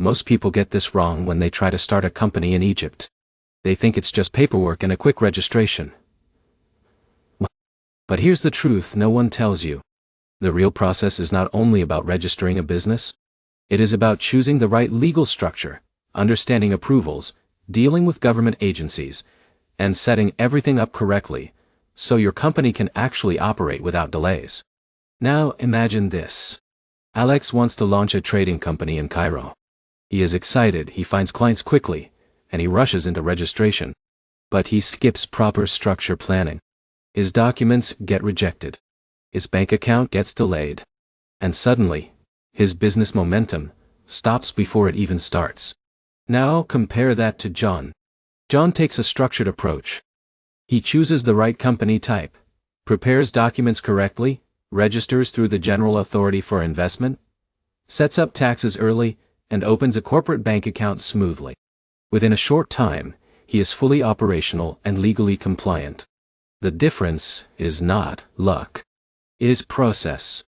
Most people get this wrong when they try to start a company in Egypt. They think it's just paperwork and a quick registration. But here's the truth no one tells you. The real process is not only about registering a business. It is about choosing the right legal structure, understanding approvals, dealing with government agencies, and setting everything up correctly, so your company can actually operate without delays. Now imagine this. Alex wants to launch a trading company in Cairo. He is excited, he finds clients quickly, and he rushes into registration. But he skips proper structure planning. His documents get rejected. His bank account gets delayed. And suddenly, his business momentum stops before it even starts. Now compare that to John. John takes a structured approach. He chooses the right company type, prepares documents correctly, registers through the General Authority for Investment, sets up taxes early, and opens a corporate bank account smoothly. Within a short time, he is fully operational and legally compliant. The difference is not luck. It is process.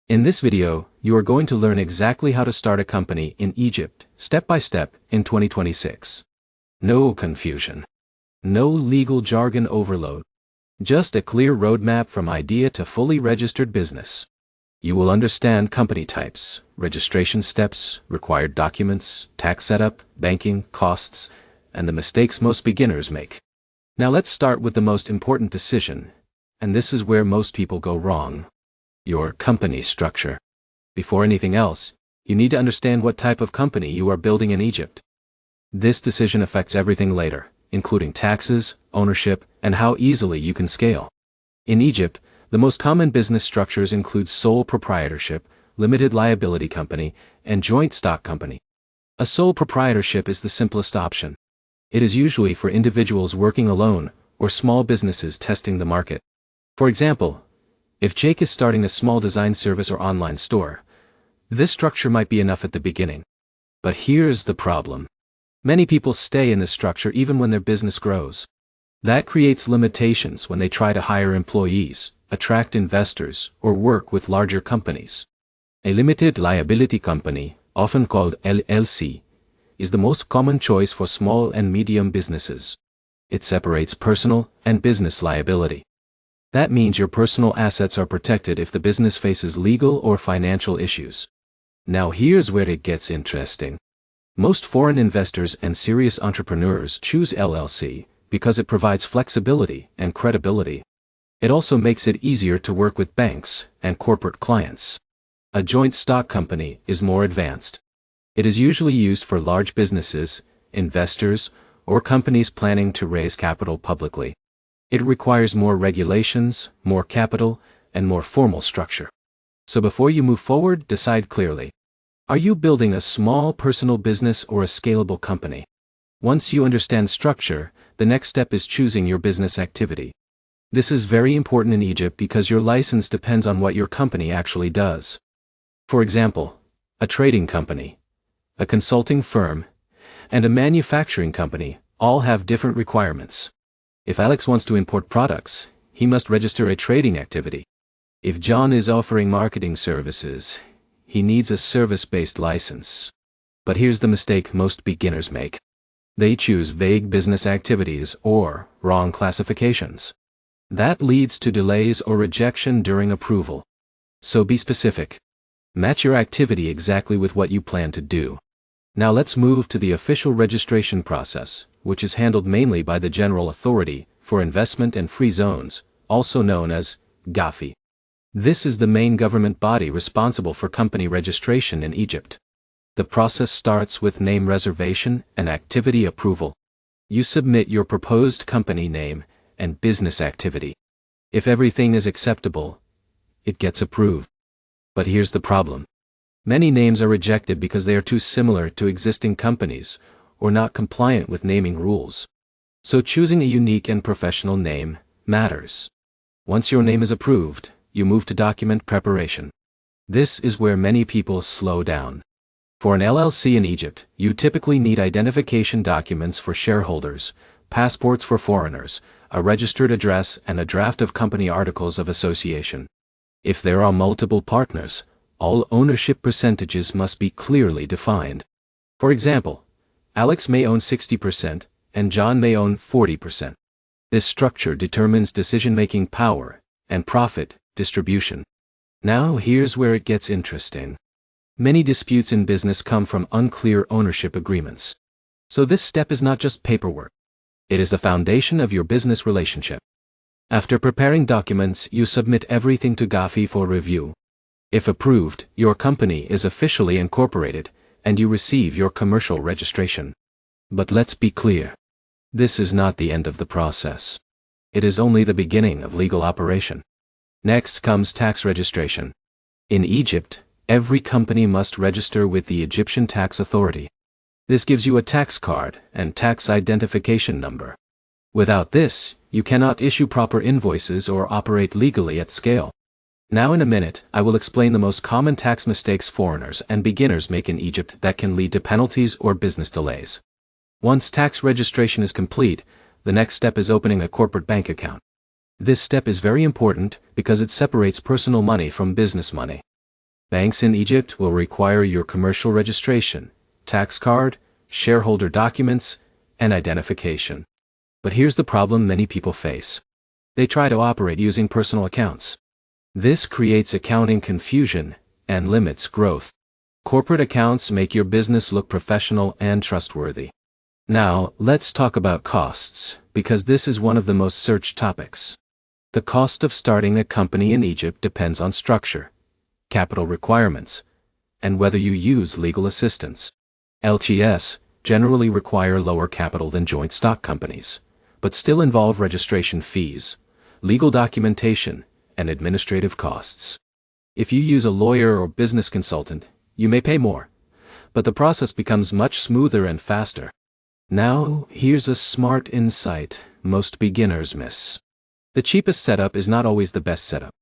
In this video, you are going to learn exactly how to start a company in Egypt, step by step, in 2026. No confusion. No legal jargon overload. Just a clear roadmap from idea to fully registered business. You will understand company types, registration steps, required documents, tax setup, banking, costs, and the mistakes most beginners make. Now let's start with the most important decision, and this is where most people go wrong. Your company structure. Before anything else, you need to understand what type of company you are building in Egypt. This decision affects everything later, including taxes, ownership, and how easily you can scale. In Egypt, the most common business structures include sole proprietorship, limited liability company, and joint stock company. A sole proprietorship is the simplest option. It is usually for individuals working alone or small businesses testing the market. For example, if Jake is starting a small design service or online store, this structure might be enough at the beginning. But here's the problem. Many people stay in this structure even when their business grows. That creates limitations when they try to hire employees, attract investors, or work with larger companies. A limited liability company, often called LLC, is the most common choice for small and medium businesses. It separates personal and business liability. That means your personal assets are protected if the business faces legal or financial issues. Now here's where it gets interesting. Most foreign investors and serious entrepreneurs choose LLC because it provides flexibility and credibility. It also makes it easier to work with banks and corporate clients. A joint stock company is more advanced. It is usually used for large businesses, investors, or companies planning to raise capital publicly. It requires more regulations, more capital, and more formal structure. So before you move forward, decide clearly. Are you building a small personal business or a scalable company? Once you understand structure, the next step is choosing your business activity. This is very important in Egypt because your license depends on what your company actually does. For example, a trading company, a consulting firm, and a manufacturing company all have different requirements. If Alex wants to import products, he must register a trading activity. If John is offering marketing services, he needs a service-based license. But here's the mistake most beginners make. They choose vague business activities or wrong classifications. That leads to delays or rejection during approval. So be specific. Match your activity exactly with what you plan to do. Now let's move to the official registration process, which is handled mainly by the General Authority for Investment and Free Zones, also known as GAFI. This is the main government body responsible for company registration in Egypt. The process starts with name reservation and activity approval. You submit your proposed company name and business activity. If everything is acceptable, it gets approved. But here's the problem. Many names are rejected because they are too similar to existing companies or not compliant with naming rules. So choosing a unique and professional name matters. Once your name is approved, you move to document preparation. This is where many people slow down. For an LLC in Egypt, you typically need identification documents for shareholders, passports for foreigners, a registered address, and a draft of company articles of association. If there are multiple partners, all ownership percentages must be clearly defined. For example, Alex may own 60% and John may own 40%. This structure determines decision-making power and profit distribution. Now here's where it gets interesting. Many disputes in business come from unclear ownership agreements. So this step is not just paperwork. It is the foundation of your business relationship. After preparing documents, you submit everything to GAFI for review. If approved, your company is officially incorporated, and you receive your commercial registration. But let's be clear. This is not the end of the process. It is only the beginning of legal operation. Next comes tax registration. In Egypt, every company must register with the Egyptian Tax Authority. This gives you a tax card and tax identification number. Without this, you cannot issue proper invoices or operate legally at scale. Now in a minute, I will explain the most common tax mistakes foreigners and beginners make in Egypt that can lead to penalties or business delays. Once tax registration is complete, the next step is opening a corporate bank account. This step is very important because it separates personal money from business money. Banks in Egypt will require your commercial registration, tax card, shareholder documents, and identification. But here's the problem many people face. They try to operate using personal accounts. This creates accounting confusion and limits growth. Corporate accounts make your business look professional and trustworthy. Now, let's talk about costs, because this is one of the most searched topics. The cost of starting a company in Egypt depends on structure, capital requirements, and whether you use legal assistance. LTS generally require lower capital than joint stock companies, but still involve registration fees, legal documentation, and administrative costs. If you use a lawyer or business consultant, you may pay more, but the process becomes much smoother and faster. Now, here's a smart insight most beginners miss. The cheapest setup is not always the best setup.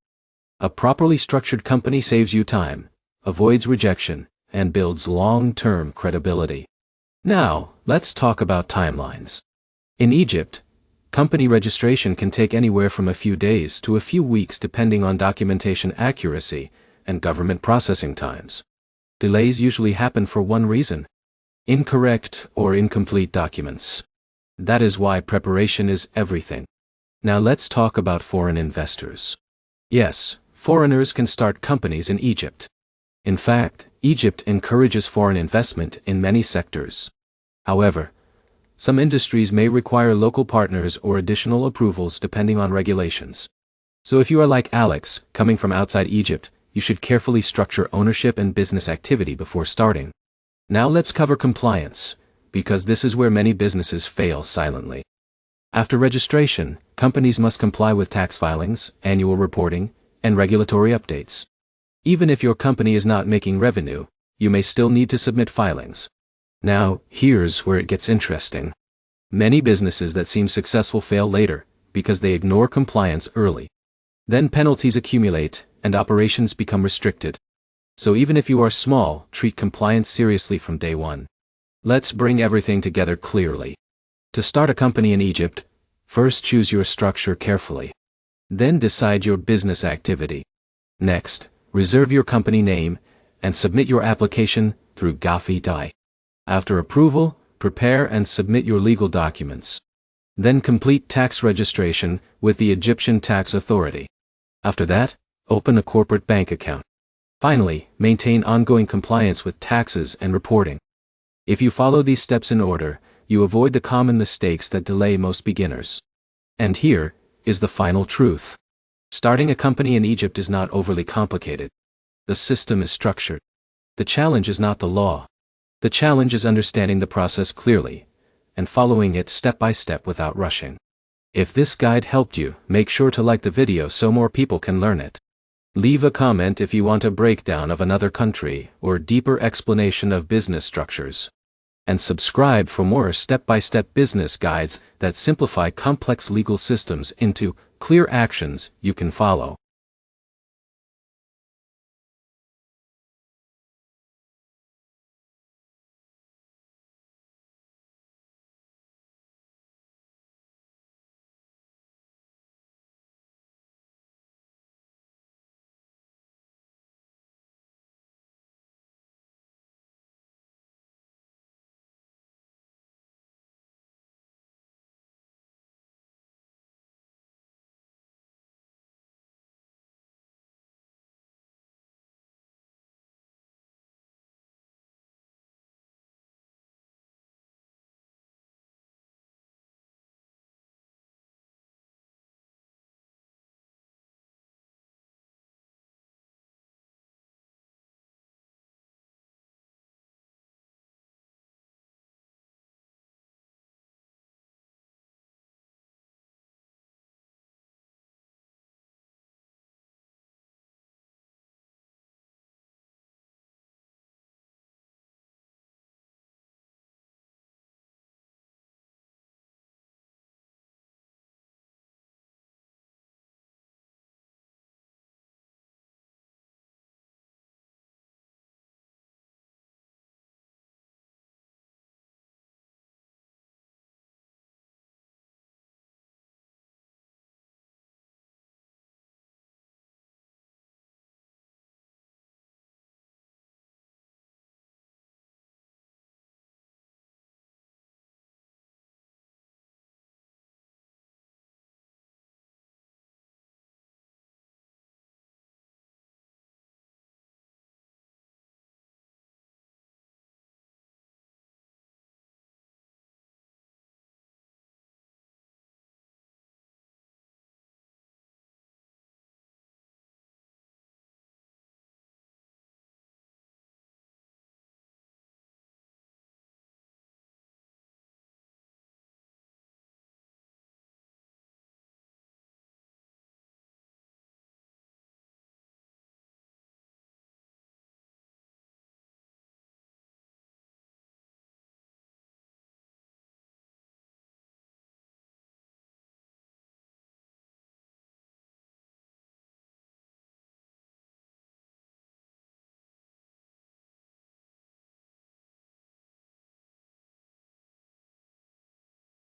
A properly structured company saves you time, avoids rejection, and builds long-term credibility. Now, let's talk about timelines. In Egypt, company registration can take anywhere from a few days to a few weeks depending on documentation accuracy and government processing times. Delays usually happen for one reason: incorrect or incomplete documents. That is why preparation is everything. Now let's talk about foreign investors. Yes, foreigners can start companies in Egypt. In fact, Egypt encourages foreign investment in many sectors. However, some industries may require local partners or additional approvals depending on regulations. So if you are like Alex, coming from outside Egypt, you should carefully structure ownership and business activity before starting. Now let's cover compliance, because this is where many businesses fail silently. After registration, companies must comply with tax filings, annual reporting, and regulatory updates. Even if your company is not making revenue, you may still need to submit filings. Now, here's where it gets interesting. Many businesses that seem successful fail later, because they ignore compliance early. Then penalties accumulate, and operations become restricted. So even if you are small, treat compliance seriously from day one. Let's bring everything together clearly. To start a company in Egypt, first choose your structure carefully. Then decide your business activity. Next, reserve your company name, and submit your application through GAFI. After approval, prepare and submit your legal documents. Then complete tax registration with the Egyptian Tax Authority. After that, open a corporate bank account. Finally, maintain ongoing compliance with taxes and reporting. If you follow these steps in order, you avoid the common mistakes that delay most beginners. And here is the final truth. Starting a company in Egypt is not overly complicated. The system is structured. The challenge is not the law. The challenge is understanding the process clearly, and following it step by step without rushing. If this guide helped you, make sure to like the video so more people can learn it. Leave a comment if you want a breakdown of another country or deeper explanation of business structures. And subscribe for more step-by-step business guides that simplify complex legal systems into clear actions you can follow.